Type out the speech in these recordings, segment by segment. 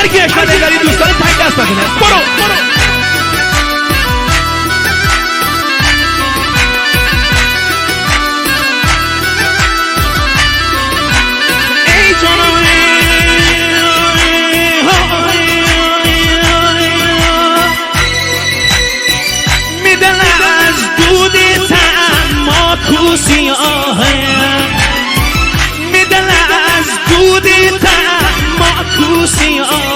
هر کی اشاره داری دوستان تک دست بزنه. برو ای جانم میدل از دودی تما کو سیاهه میدل از دودی تما کو سیاهه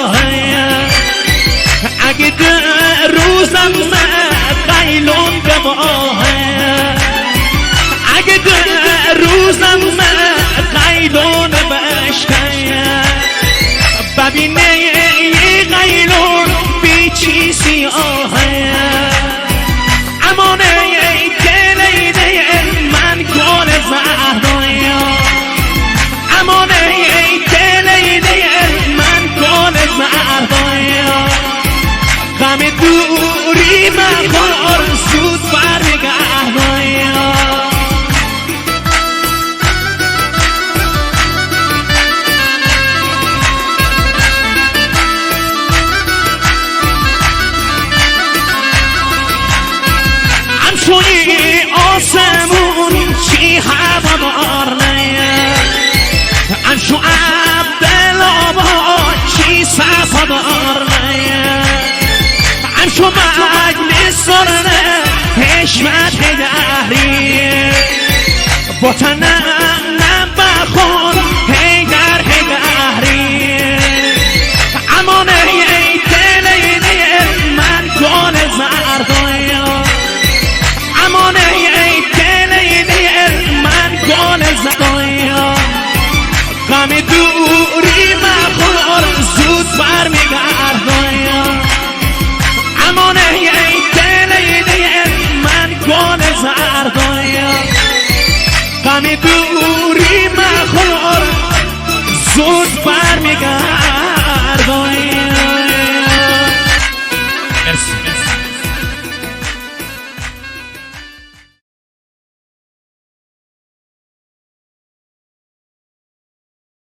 اگه ده روزم قیلون بماهه اگه ده روزم قیلون بشکه ببینه یه قیلون بی چی سیاهه امانه دلیده من گل زهرایا امانه دلیده من گل زهرایا غم دوری مخور زود برگردایا همچونی آسمون چی هوادار نیه همچون عبدالآباد چی صفادار نیه همچون مجلس سرنه حشمت دهریه با تنم بخون هیدر هیدریه امانه دلیده من گل زردایا امانه دلیده من گل زردایا غم دوری مخور زود برمیگردایا امانه دلیده من گل زردایا غم دوری مخور زود برمیگردایا